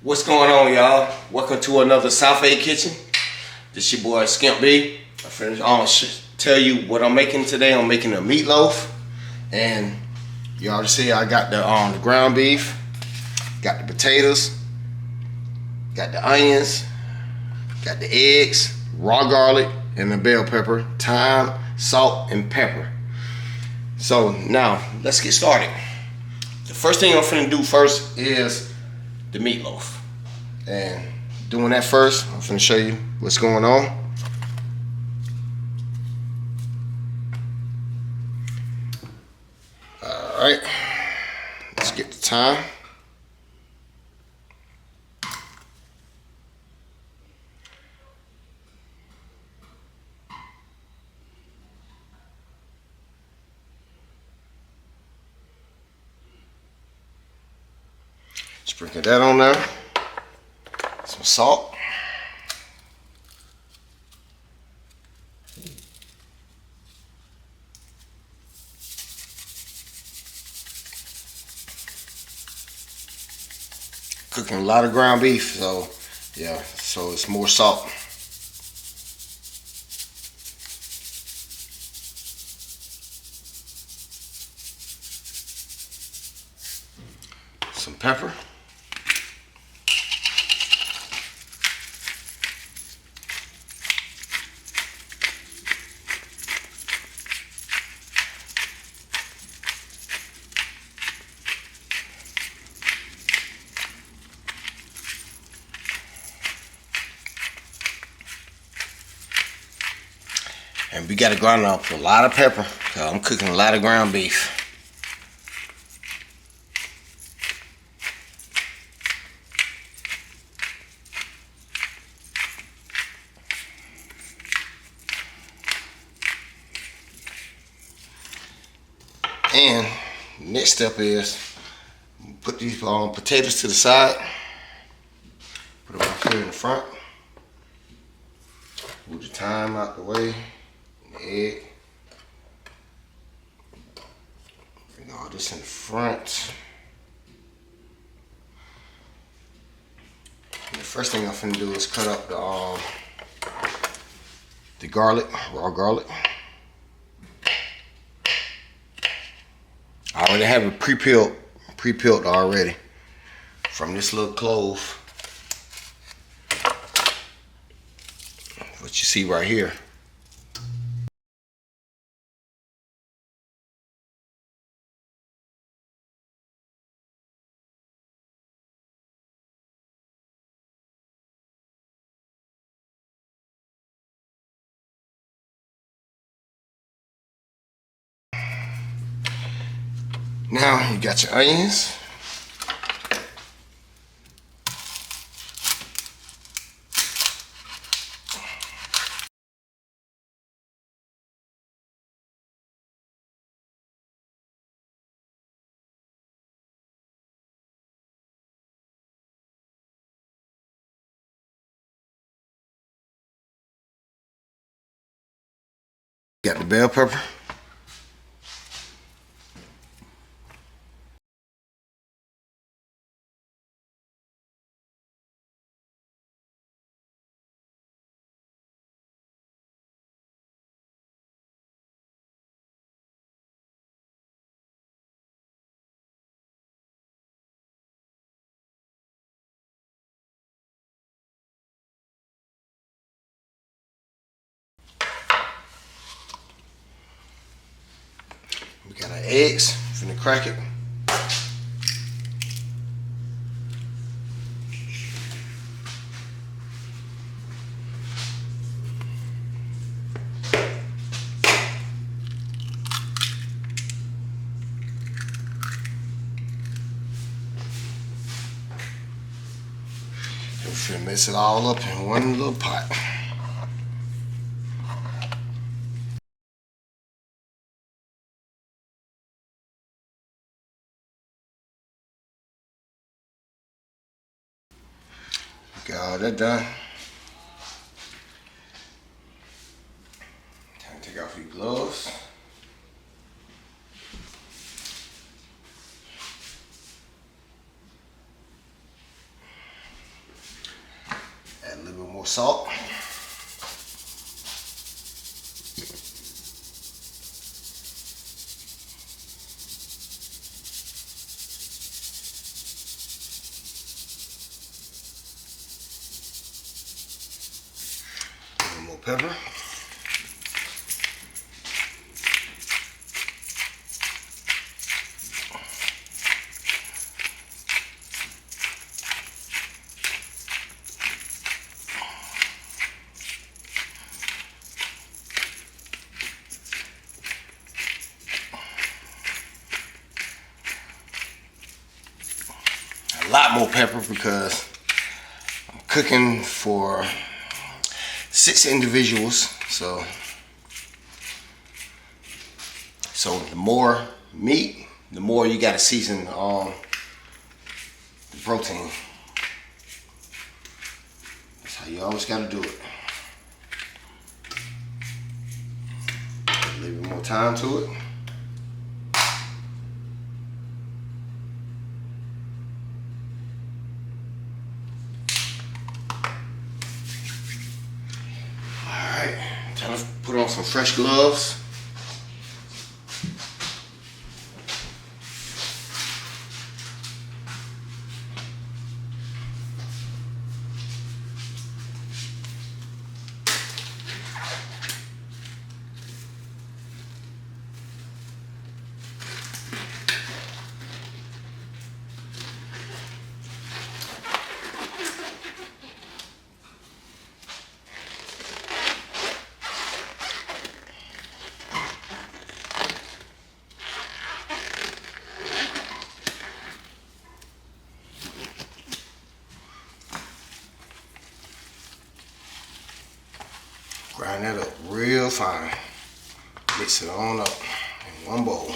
What's going on, y'all? Welcome to another South A Kitchen. This your boy Skimp B. I'm finna tell you what I'm making today. I'm making a meatloaf, and you already see I got the ground beef, got the potatoes, got the onions, got the eggs, raw garlic, and the bell pepper, thyme, salt, and pepper. So now let's get started. The first thing I'm finna do first is the meatloaf. And doing that first, I'm finna show you what's going on. Alright, let's get the thyme. Sprinkle that on there. Some salt. Cooking a lot of ground beef, so yeah, so it's more salt. Some pepper. And we gotta grind up a lot of pepper, cause I'm cooking a lot of ground beef. And next step is put these potatoes to the side. Put them up here in the front. Move the thyme out the way. Egg. Bring all this in the front. And the first thing I'm finna do is cut up the garlic, raw garlic. I already have it pre-peeled already from this little clove. What you see right here. Now you got your onions. Got the bell pepper. We got our eggs. Finna crack it. We're finna mix it all up in one little pot. Got all that done. Time to take off your gloves. More salt. More pepper. A lot more pepper because I'm cooking for 6 individuals, so the more meat, the more you gotta season the protein. That's how you always gotta do it. A little bit more time to it. Alright, time to put on some fresh gloves. Grind that up real fine. Mix it on up in one bowl.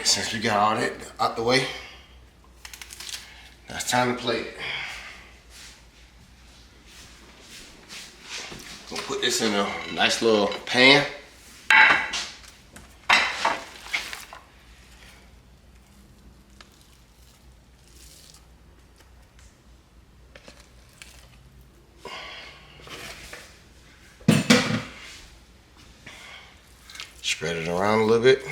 Since we got all that out the way, now it's time to plate it. Gonna put this in a nice little pan. Spread it around a little bit.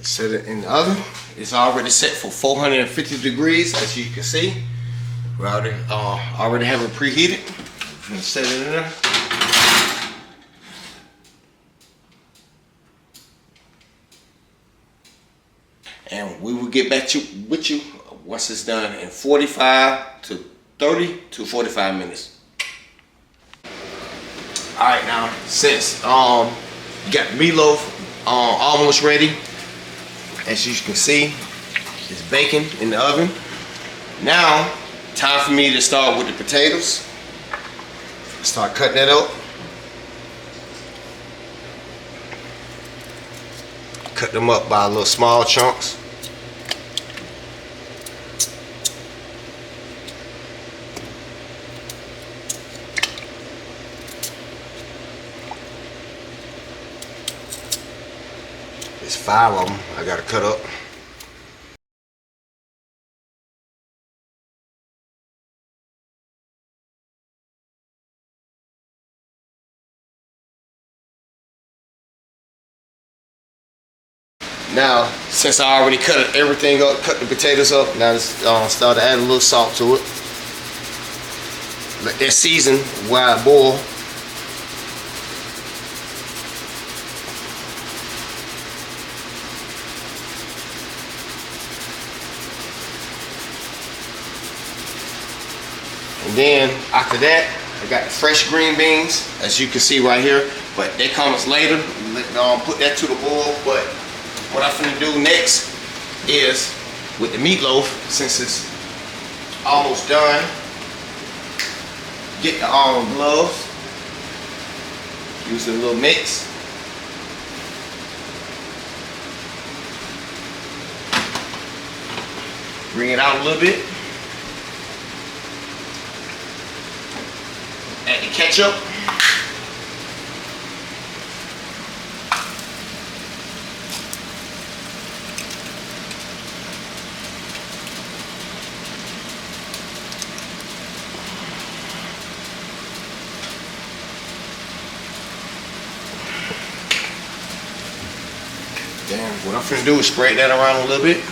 Set it in the oven. It's already set for 450 degrees, as you can see. We already have it preheated. I'm gonna set it in there. And we will get back with you once it's done in 45 to 30 to 45 minutes. All right, now since you got the meatloaf almost ready, as you can see, it's baking in the oven. Now, time for me to start with the potatoes. Start cutting that up. Cut them up by little small chunks. There's 5 of them I gotta cut up. Now, since I already cut everything up, cut the potatoes up, now let's start to add a little salt to it. Let that season while it boil. And then after that, I got the fresh green beans, as you can see right here, but that comes later. Put that to the boil. But what I'm finna do next is with the meatloaf, since it's almost done, get the gloves, use a little mix. Bring it out a little bit. Add the ketchup. Then what I'm finna do is spread that around a little bit.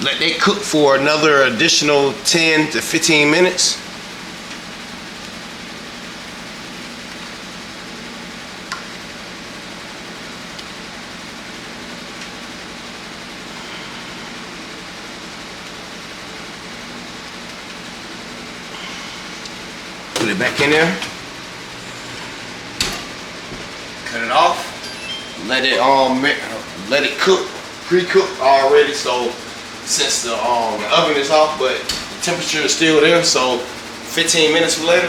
Let that cook for another additional 10 to 15 minutes. Put it back in there. Cut it off. Let it cook, pre-cooked already. So since the oven is off, but the temperature is still there, so 15 minutes later,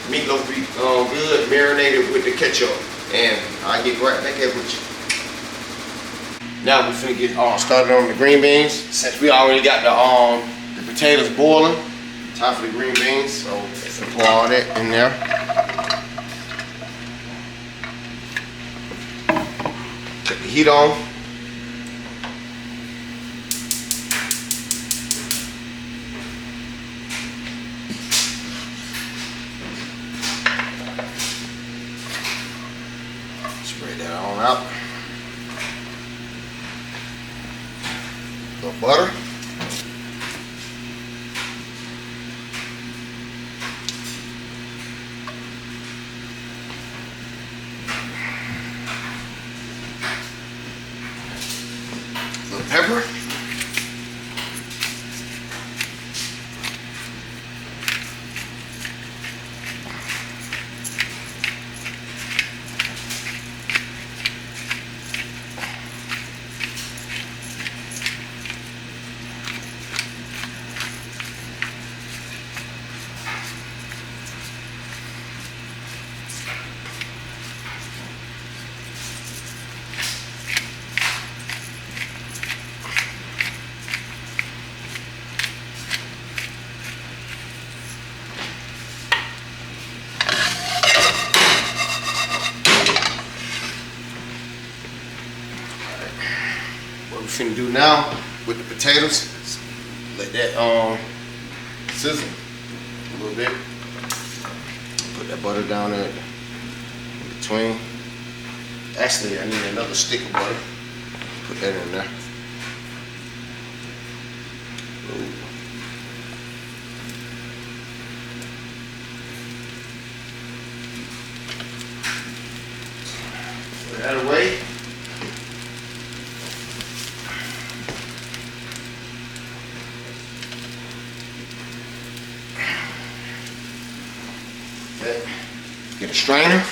meatloaf be good, marinated with the ketchup, and I'll get right back here with you. Now we're finna get started on the green beans. Since we already got the potatoes boiling, time for the green beans. So let's pour all that in there. Put the heat on. Spread that on out. A little butter. A little pepper. What we're finna do now with the potatoes, let that sizzle a little bit. Put that butter down there in between. Actually, I need another stick of butter. Put that in there. Ooh. Put that away. Get a strainer.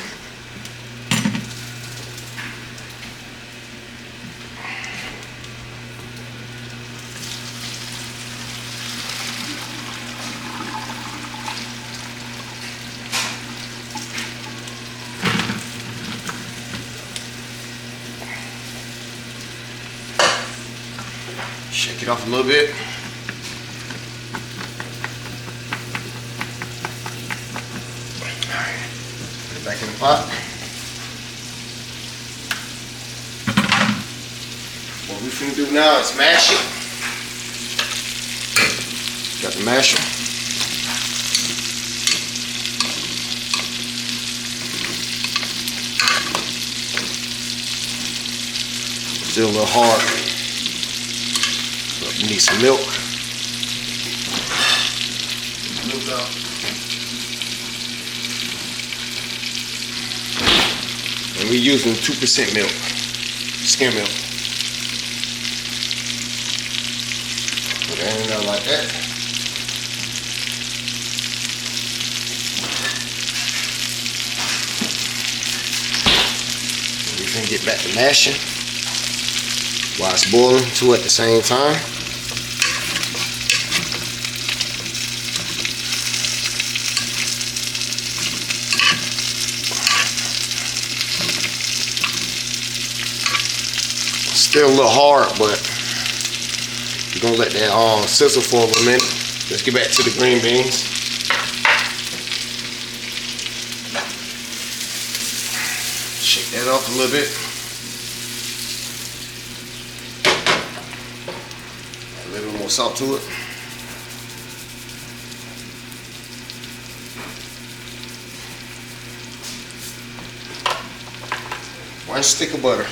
Shake it off a little bit. Back in the pot. What we're finna do now is mash it. Got the masher. Still a little hard. So you need some milk. Milk up. And we're using 2% milk, skim milk. Put that in there like that. We can get back to mashing while it's boiling too at the same time. Still a little hard, but we're gonna let that sizzle for a minute. Let's get back to the green beans. Shake that off a little bit. Add a little bit more salt to it. One stick of butter.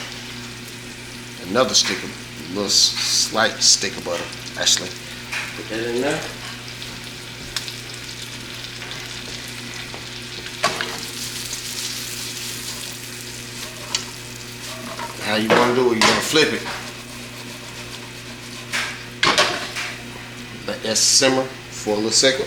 Another stick of, little slight stick of butter, actually. Put that in there. How you want to do it, you want to flip it. Let that simmer for a little second.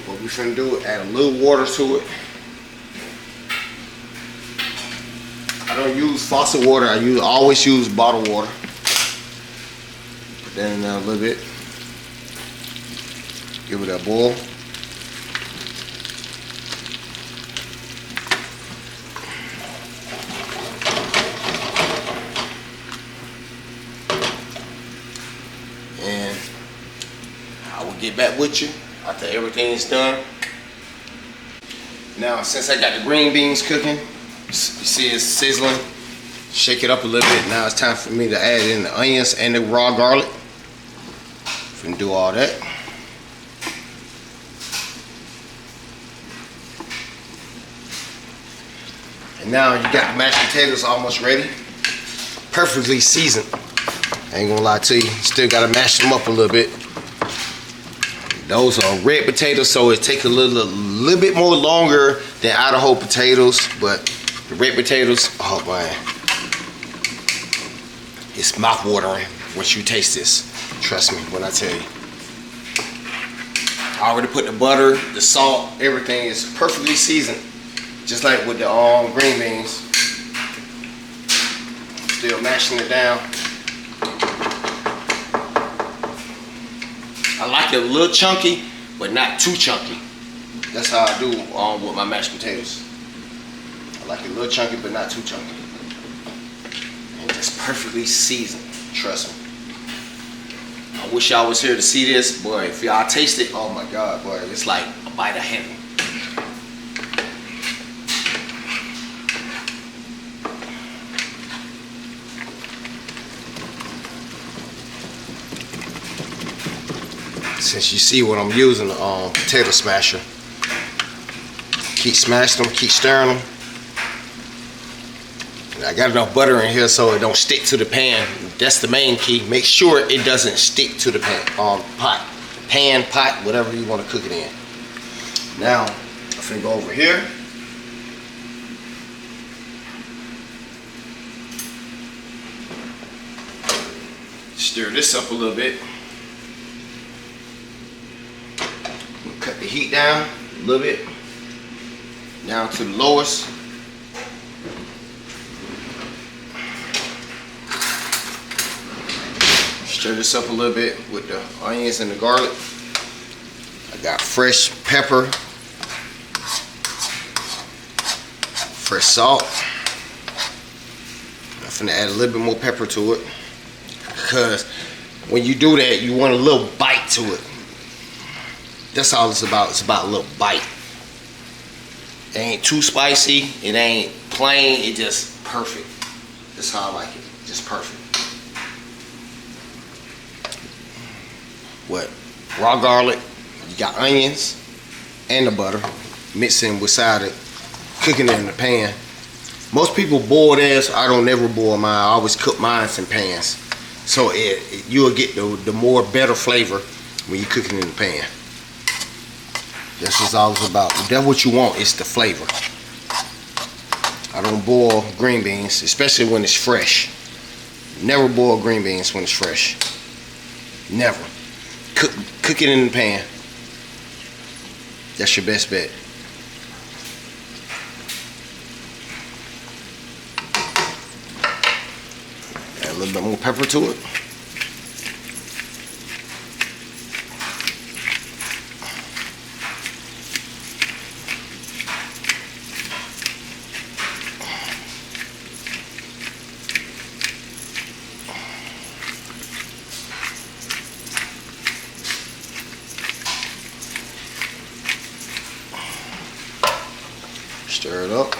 What we're finna do is add a little water to it. I don't use faucet water. I always use bottled water. Put that in there a little bit. Give it a boil. And I will get back with you after everything's done. Now, since I got the green beans cooking, you see it's sizzling. Shake it up a little bit. Now it's time for me to add in the onions and the raw garlic. We can do all that. And now you got the mashed potatoes almost ready. Perfectly seasoned. I ain't gonna lie to you. Still gotta mash them up a little bit. Those are red potatoes, so it takes a little bit more longer than Idaho potatoes, but the red potatoes, oh man, it's mouth-watering once you taste this. Trust me when I tell you. I already put the butter, the salt, everything is perfectly seasoned, just like with the green beans. Still mashing it down. I like it a little chunky, but not too chunky. That's how I do with my mashed potatoes. I like it a little chunky, but not too chunky. And it's perfectly seasoned, trust me. I wish y'all was here to see this, boy. If y'all taste it, oh my God, boy, it's like a bite of heaven. Since you see what I'm using, the potato smasher. Keep smashing them, keep stirring them. And I got enough butter in here so it don't stick to the pan. That's the main key. Make sure it doesn't stick to the pot. Pan, pot, whatever you want to cook it in. Now, I'm finna go over here. Stir this up a little bit. Cut the heat down a little bit, down to the lowest. Stir this up a little bit with the onions and the garlic. I got fresh pepper. fresh salt. I'm finna add a little bit more pepper to it, because when you do that, you want a little bite to it. That's all it's about. It's about a little bite. It ain't too spicy. It ain't plain. It just perfect. That's how I like it. Just perfect. What? Raw garlic. You got onions and the butter. Mixing beside it. Cooking it in the pan. Most people boil theirs. I don't never boil mine. I always cook mine in pans. So you'll get the more better flavor when you cook it in the pan. That's what it's all about. If that's what you want, it's the flavor. I don't boil green beans, especially when it's fresh. Never boil green beans when it's fresh. Never. Cook it in the pan. That's your best bet. Add a little bit more pepper to it. Stir it up.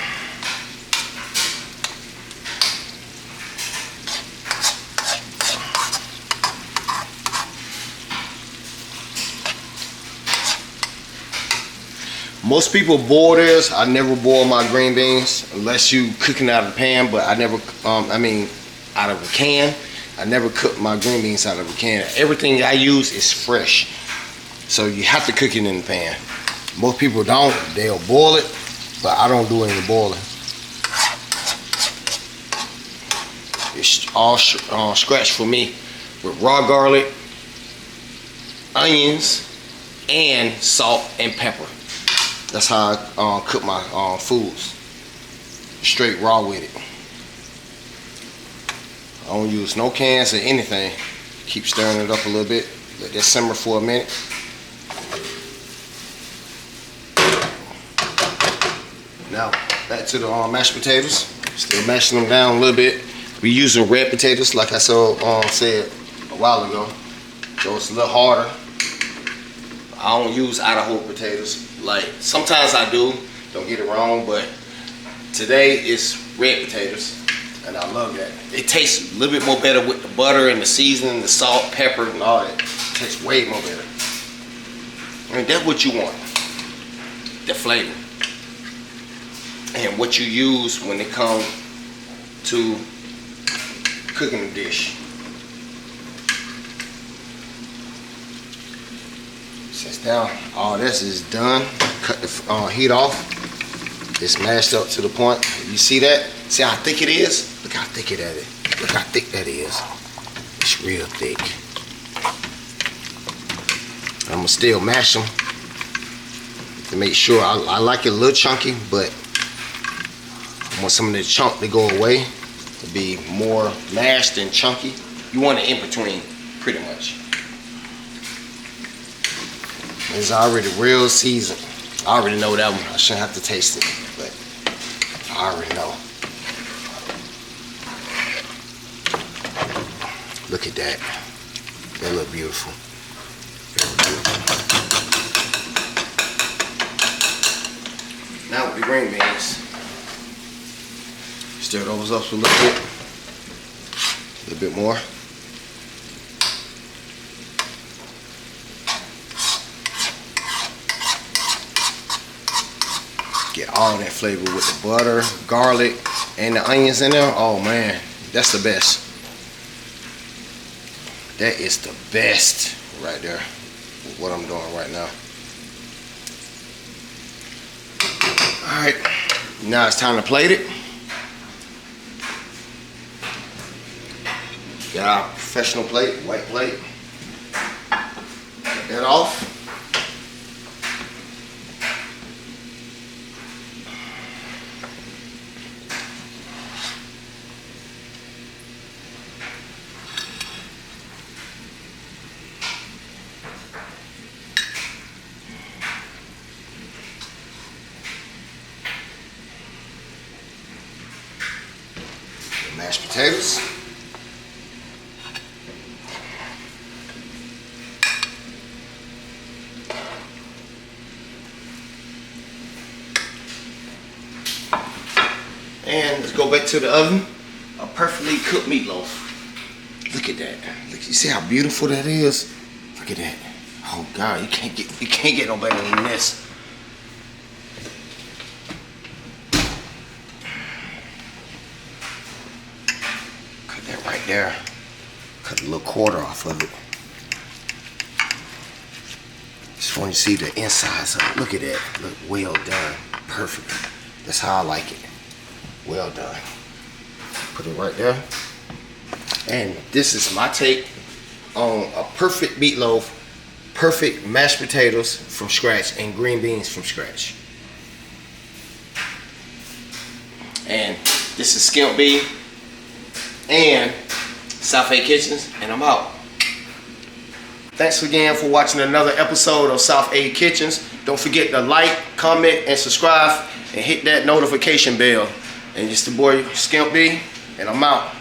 Most people boil theirs. I never boil my green beans unless you cooking out of the pan, but I never, out of a can. I never cook my green beans out of a can. Everything I use is fresh. So you have to cook it in the pan. Most people don't. They'll boil it, but I don't do any boiling. It's all scratch for me with raw garlic, onions, and salt and pepper. That's how I cook my foods. Straight raw with it. I don't use no cans or anything. Keep stirring it up a little bit. Let that simmer for a minute. Now back to the mashed potatoes. Still mashing them down a little bit. We using red potatoes, like I said a while ago. So it's a little harder. I don't use Idaho potatoes. Like sometimes I do. Don't get it wrong, but today it's red potatoes, and I love that. It tastes a little bit more better with the butter and the seasoning, the salt, pepper, and all that. It tastes way more better. I mean, that's what you want. The flavor. And what you use when it comes to cooking a dish. Since now all this is done, cut the heat off. It's mashed up to the point. You see that? See how thick it is? Look how thick it is. Look how thick that is. It's real thick. I'm gonna still mash them to make sure. I like it a little chunky, but I want some of the chunk to go away, to be more mashed and chunky. You want it in between, pretty much. It's already real seasoned. I already know that one. I shouldn't have to taste it, but I already know. Look at that. That look beautiful. Now with the green beans, stir those up a little bit more. Get all that flavor with the butter, garlic, and the onions in there. Oh man, that's the best. That is the best right there. What I'm doing right now. All right, now it's time to plate it. Got our professional plate, white plate. Get that off. mashed potatoes. And let's go back to the oven. A perfectly cooked meatloaf. Look at that. Look, you see how beautiful that is? Look at that. Oh God, you can't get no better than this. Cut that right there. Cut a little quarter off of it. Just want you to see the insides of it. Look at that. Look, well done. Perfect. That's how I like it. Well done. Put it right there. And this is my take on a perfect meatloaf, perfect mashed potatoes from scratch, and green beans from scratch. And this is Skimp B and South A Kitchens, and I'm out. Thanks again for watching another episode of South A Kitchens. Don't forget to like, comment, and subscribe, and hit that notification bell. And it's the boy Skimp B, and I'm out.